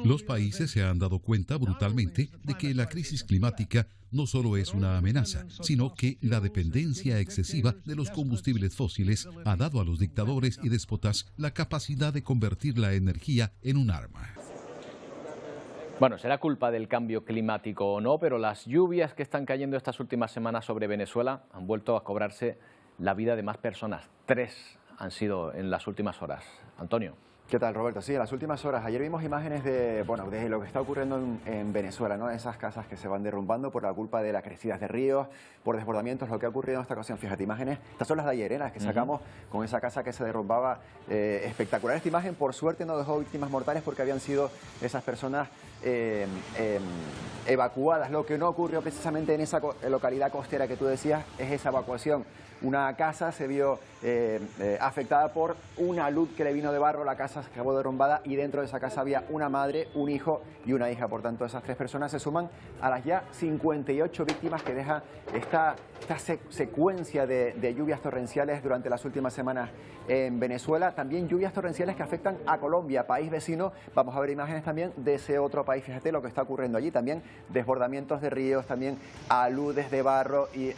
Los países se han dado cuenta brutalmente de que la crisis climática no solo es una amenaza, sino que la dependencia excesiva de los combustibles fósiles ha dado a los dictadores y déspotas la capacidad de convertir la energía en un arma. Bueno, será culpa del cambio climático o no, pero las lluvias que están cayendo estas últimas semanas sobre Venezuela han vuelto a cobrarse la vida de más personas. 3 han sido en las últimas horas. Antonio. ¿Qué tal, Roberto? Sí, en las últimas horas. Ayer vimos imágenes de lo que está ocurriendo en Venezuela, ¿no? Esas casas que se van derrumbando por la culpa de las crecidas de ríos, por desbordamientos, lo que ha ocurrido en esta ocasión. Fíjate, imágenes, estas son las de ayer, las que sacamos con esa casa que se derrumbaba. Espectacular esta imagen, por suerte no dejó víctimas mortales porque habían sido esas personas evacuadas. Lo que no ocurrió precisamente en esa localidad costera que tú decías es esa evacuación. Una casa se vio afectada por una luz que le vino de barro, la casa se acabó derrumbada y dentro de esa casa había una madre, un hijo y una hija. Por tanto, esas 3 personas se suman a las ya 58 víctimas que deja esta secuencia de lluvias torrenciales durante las últimas semanas en Venezuela. También lluvias torrenciales que afectan a Colombia, país vecino. Vamos a ver imágenes también de ese otro país. Fíjate lo que está ocurriendo allí. También desbordamientos de ríos, también aludes de barro y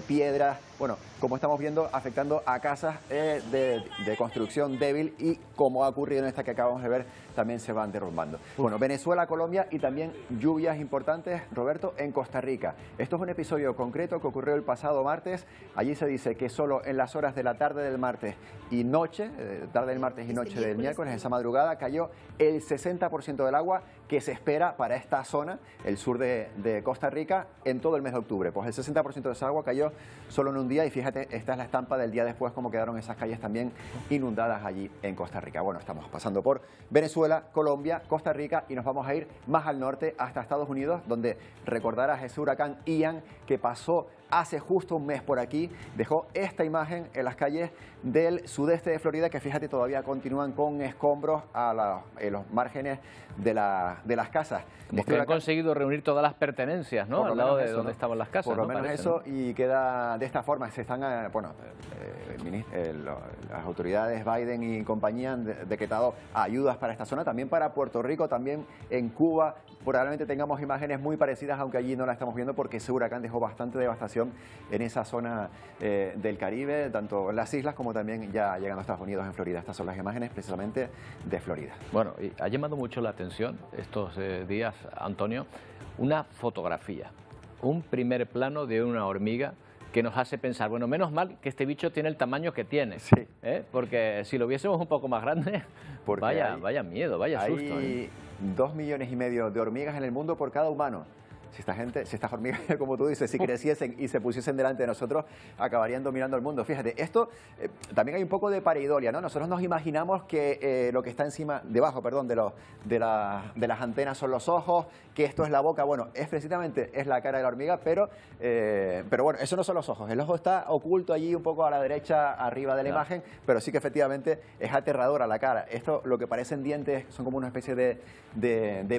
piedras. Bueno, como estamos viendo, afectando a casas de construcción débil y como ha ocurrido en esta que acabamos de ver, también se van derrumbando. Bueno, Venezuela, Colombia y también lluvias importantes, Roberto, en Costa Rica. Esto es un episodio concreto que ocurrió el pasado martes. Allí se dice que solo en las horas de la tarde del martes y noche, tarde del martes y noche del miércoles, esa madrugada, cayó el 60% del agua que se espera para esta zona, el sur de Costa Rica, en todo el mes de octubre. Pues el 60% de esa agua cayó solo en un día y fíjate, esta es la estampa del día después, cómo quedaron esas calles también inundadas allí en Costa Rica. Bueno, estamos pasando por Venezuela, Colombia, Costa Rica y nos vamos a ir más al norte hasta Estados Unidos, donde recordarás ese huracán Ian que pasó hace justo un mes por aquí, dejó esta imagen en las calles del sudeste de Florida, que fíjate todavía continúan con escombros en los márgenes de las casas. Como que han conseguido reunir todas las pertenencias, ¿no? Al lado de donde estaban las casas. Por lo menos parece, eso, ¿no? Y queda de esta forma. Se están, las autoridades Biden y compañía han decretado ayudas para esta zona, también para Puerto Rico, también en Cuba. Probablemente tengamos imágenes muy parecidas, aunque allí no la estamos viendo porque ese huracán dejó bastante devastación en esa zona del Caribe, tanto en las islas como también ya llegando a Estados Unidos, en Florida. Estas son las imágenes precisamente de Florida. Bueno, y ha llamado mucho la atención estos días, Antonio, una fotografía, un primer plano de una hormiga que nos hace pensar, bueno, menos mal que este bicho tiene el tamaño que tiene, porque si lo viésemos un poco más grande, vaya miedo, vaya susto. Hay 2,5 millones de hormigas en el mundo por cada humano. Si estas hormigas, como tú dices, si creciesen y se pusiesen delante de nosotros, acabarían dominando el mundo. Fíjate, esto también hay un poco de pareidolia, ¿no? Nosotros nos imaginamos que lo que está debajo de las antenas son los ojos, que esto es la boca. Bueno, precisamente es la cara de la hormiga, pero bueno, eso no son los ojos. El ojo está oculto allí un poco a la derecha, arriba de la imagen, pero sí que efectivamente es aterradora la cara. Esto, lo que parecen dientes, son como una especie de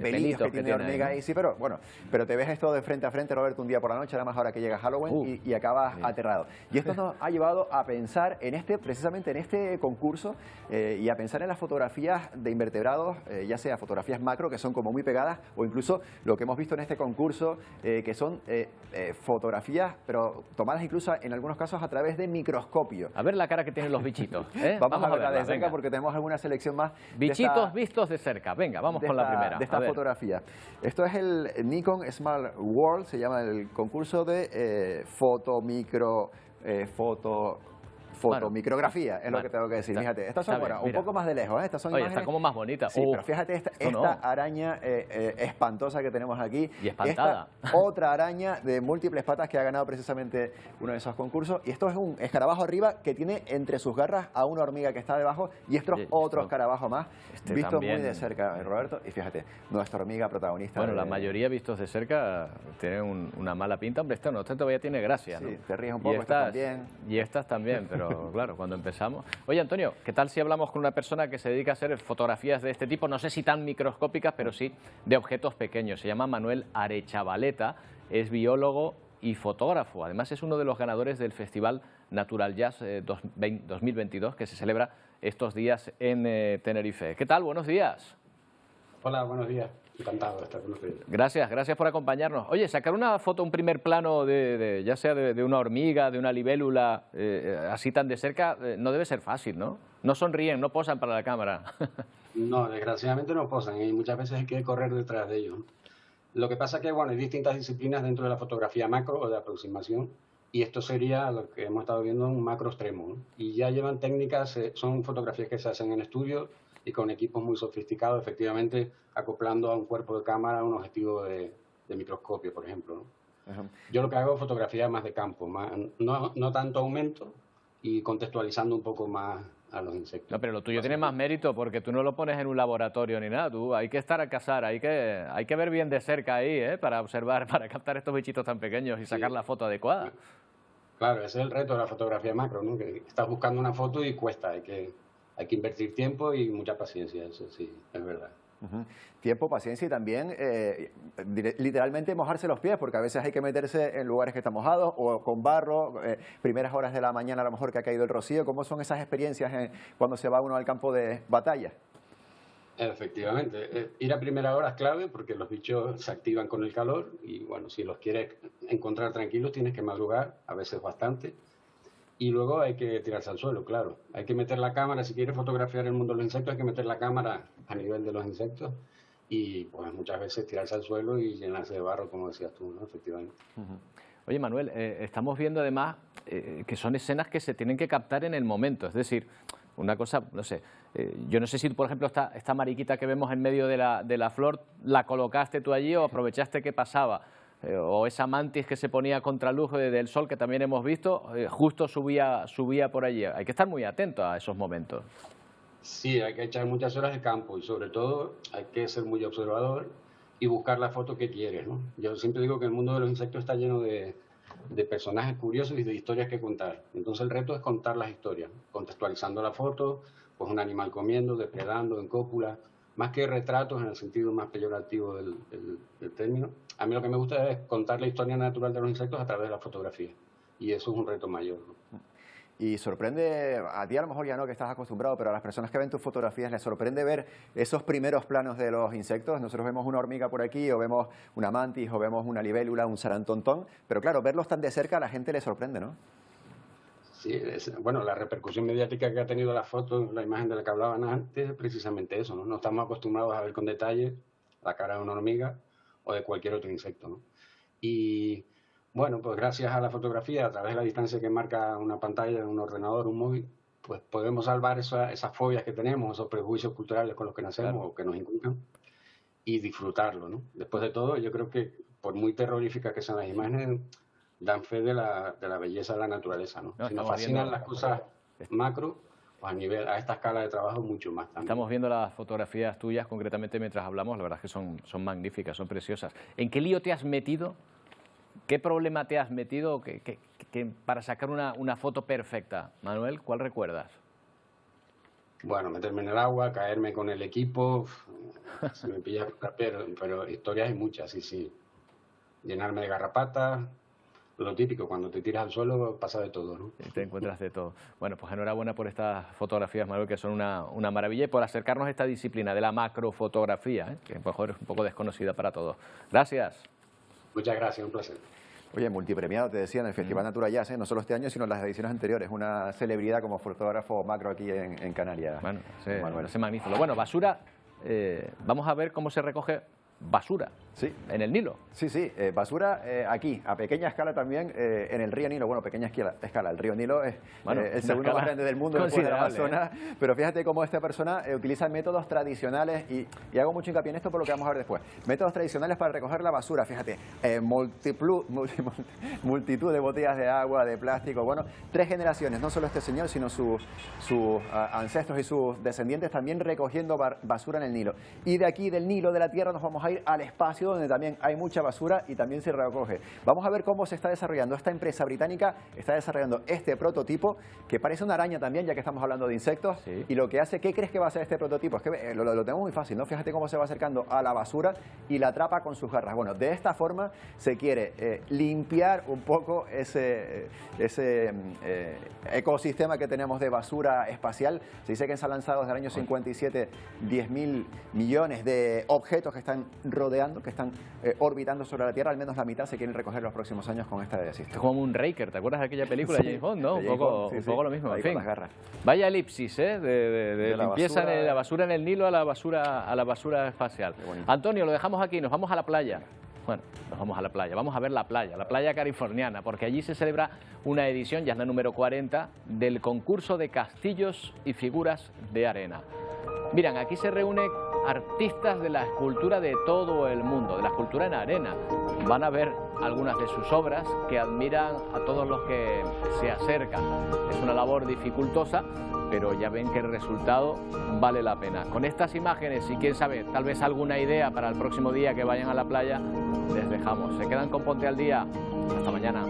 pelillos que tiene la hormiga ahí. Sí, pero bueno, pero te ves esto de frente a frente, Roberto, un día por la noche, además ahora que llega Halloween y acabas aterrado. Y esto nos ha llevado a pensar precisamente en este concurso y a pensar en las fotografías de invertebrados, ya sea fotografías macro, que son como muy pegadas, o incluso lo que hemos visto en este concurso, que son fotografías, pero tomadas incluso en algunos casos a través de microscopio. A ver la cara que tienen los bichitos. Vamos a verla de cerca porque tenemos alguna selección más. Bichitos vistos de cerca. Venga, vamos con la primera. De esta fotografía. Esto es el Nikon Smart World, se llama el concurso de fotomicrografía, es lo que tengo que decir. Fíjate, estas son un poco más de lejos, estas son imágenes. Está como más bonita. Sí, pero fíjate esta araña espantosa que tenemos aquí. Y espantada. Otra araña de múltiples patas que ha ganado precisamente uno de esos concursos. Y esto es un escarabajo arriba que tiene entre sus garras a una hormiga que está debajo y otro escarabajo más, visto muy de cerca, Roberto. Y fíjate, nuestra hormiga protagonista. Bueno, la mayoría vistos de cerca tienen una mala pinta. Hombre, este todavía tiene gracia, ¿no? Sí, te ríes un poco, estas también. Y estas también, pero claro, cuando empezamos... Oye, Antonio, ¿qué tal si hablamos con una persona que se dedica a hacer fotografías de este tipo? No sé si tan microscópicas, pero sí de objetos pequeños. Se llama Manuel Arechavaleta, es biólogo y fotógrafo. Además, es uno de los ganadores del Festival Natural Jazz 2022, que se celebra estos días en Tenerife. ¿Qué tal? Buenos días. Hola, buenos días. Encantado de estar con ustedes. Gracias por acompañarnos. Oye, sacar una foto, un primer plano ya sea de una hormiga, de una libélula, así tan de cerca, no debe ser fácil, ¿no? No sonríen, no posan para la cámara. No, desgraciadamente no posan y muchas veces hay que correr detrás de ellos. Lo que pasa es que, bueno, hay distintas disciplinas dentro de la fotografía macro o de aproximación y esto sería lo que hemos estado viendo, un macro extremo, ¿no? Y ya llevan técnicas, son fotografías que se hacen en estudio y con equipos muy sofisticados, efectivamente acoplando a un cuerpo de cámara un objetivo de microscopio, por ejemplo, ¿no? Yo lo que hago es fotografía más de campo, no tanto aumento y contextualizando un poco más a los insectos. No, pero lo tuyo tiene más mérito porque tú no lo pones en un laboratorio ni nada, tú hay que estar a cazar, hay que ver bien de cerca ahí, para observar, para captar estos bichitos tan pequeños y sacar la foto adecuada. Claro, ese es el reto de la fotografía macro, ¿no? Que estás buscando una foto y cuesta, hay que invertir tiempo y mucha paciencia, eso sí, es verdad. Tiempo, paciencia y también literalmente mojarse los pies, porque a veces hay que meterse en lugares que están mojados o con barro, primeras horas de la mañana a lo mejor que ha caído el rocío. ¿Cómo son esas experiencias cuando se va uno al campo de batalla? Efectivamente, ir a primera hora es clave porque los bichos se activan con el calor y bueno, si los quieres encontrar tranquilos tienes que madrugar, a veces bastante. Y luego hay que tirarse al suelo, claro. Hay que meter la cámara, si quieres fotografiar el mundo de los insectos, hay que meter la cámara a nivel de los insectos y pues muchas veces tirarse al suelo y llenarse de barro, como decías tú, ¿no? Efectivamente. Oye, Manuel, estamos viendo además que son escenas que se tienen que captar en el momento. Es decir, una cosa, no sé, yo no sé si, por ejemplo, esta mariquita que vemos en medio de la flor, ¿la colocaste tú allí o aprovechaste que pasaba? O esa mantis que se ponía contra luz del sol que también hemos visto, justo subía por allí. Hay que estar muy atento a esos momentos. Sí, hay que echar muchas horas de campo y sobre todo hay que ser muy observador y buscar la foto que quieres, ¿no? Yo siempre digo que el mundo de los insectos está lleno de personajes curiosos y de historias que contar. Entonces el reto es contar las historias, contextualizando la foto, pues un animal comiendo, depredando, en cópula, más que retratos en el sentido más peyorativo del término. A mí lo que me gusta es contar la historia natural de los insectos a través de la fotografía y eso es un reto mayor, ¿no? Y sorprende, a ti a lo mejor ya no que estás acostumbrado, pero a las personas que ven tus fotografías les sorprende ver esos primeros planos de los insectos. Nosotros vemos una hormiga por aquí, o vemos una mantis, o vemos una libélula, un sarantontón, pero claro, verlos tan de cerca a la gente le sorprende, ¿no? Sí, bueno, la repercusión mediática que ha tenido la foto, la imagen de la que hablaban antes, es precisamente eso, ¿no? No estamos acostumbrados a ver con detalle la cara de una hormiga o de cualquier otro insecto, ¿no? Y Bueno, pues gracias a la fotografía, a través de la distancia que marca una pantalla de un ordenador, un móvil, pues podemos salvar esas fobias que tenemos, esos prejuicios culturales con los que nacemos o que nos inculcan, y disfrutarlo, ¿no? Después de todo, yo creo que, por muy terroríficas que sean las imágenes, dan fe de la belleza de la naturaleza, ¿no? Si nos fascinan las cosas macro, pues a esta escala de trabajo mucho más también. Estamos viendo las fotografías tuyas, concretamente mientras hablamos, la verdad es que son magníficas, son preciosas. ¿En qué lío te has metido? ¿Qué problema te has metido para sacar una foto perfecta? Manuel, ¿cuál recuerdas? Bueno, meterme en el agua, caerme con el equipo, se me pilla, pero historias hay muchas, sí. Llenarme de garrapatas, lo típico, cuando te tiras al suelo pasa de todo, ¿no? Te encuentras de todo. Bueno, pues enhorabuena por estas fotografías, Manuel, que son una maravilla, y por acercarnos a esta disciplina de la macrofotografía, que a lo mejor es un poco desconocida para todos. Gracias. Muchas gracias, un placer. Oye, multipremiado, te decía, en el Festival Natura Jazz, no solo este año, sino en las ediciones anteriores. Una celebridad como fotógrafo macro aquí en Canarias. Bueno, ese magnífico. Bueno, basura, vamos a ver cómo se recoge basura en el Nilo. Sí, basura aquí, a pequeña escala también, en el río Nilo. Bueno, pequeña escala, el río Nilo es el segundo más grande del mundo después del Amazonas, pero fíjate cómo esta persona utiliza métodos tradicionales, y hago mucho hincapié en esto por lo que vamos a ver después. Métodos tradicionales para recoger la basura, fíjate, multitud de botellas de agua, de plástico, bueno, 3 generaciones, no solo este señor, sino sus ancestros y sus descendientes también recogiendo basura en el Nilo. Y de aquí, del Nilo, de la tierra, nos vamos a ir al espacio, donde también hay mucha basura y también se recoge. Vamos a ver cómo se está desarrollando. Esta empresa británica está desarrollando este prototipo, que parece una araña también, ya que estamos hablando de insectos, y lo que hace, ¿qué crees que va a hacer este prototipo? Es que lo tenemos muy fácil, ¿no? Fíjate cómo se va acercando a la basura y la atrapa con sus garras. Bueno, de esta forma se quiere limpiar un poco ese ecosistema que tenemos de basura espacial. Se dice que se han lanzado desde el año 57 10.000 millones de objetos que están rodeando, que están orbitando sobre la Tierra. Al menos la mitad se quieren recoger los próximos años con este sistema. Es como un Raker, ¿te acuerdas de aquella película de James Bond, no? Un poco lo mismo, en fin. Vaya elipsis, de limpieza de la basura en el Nilo a la basura espacial. Antonio, lo dejamos aquí, nos vamos a la playa. Bueno, nos vamos a la playa, vamos a ver la playa californiana, porque allí se celebra una edición, ya es la número 40, del concurso de castillos y figuras de arena. Miren, aquí se reúnen artistas de la escultura de todo el mundo, de la escultura en arena. Van a ver algunas de sus obras que admiran a todos los que se acercan. Es una labor dificultosa, pero ya ven que el resultado vale la pena. Con estas imágenes, y quién sabe, tal vez alguna idea para el próximo día que vayan a la playa, les dejamos. Se quedan con Ponte al Día. Hasta mañana.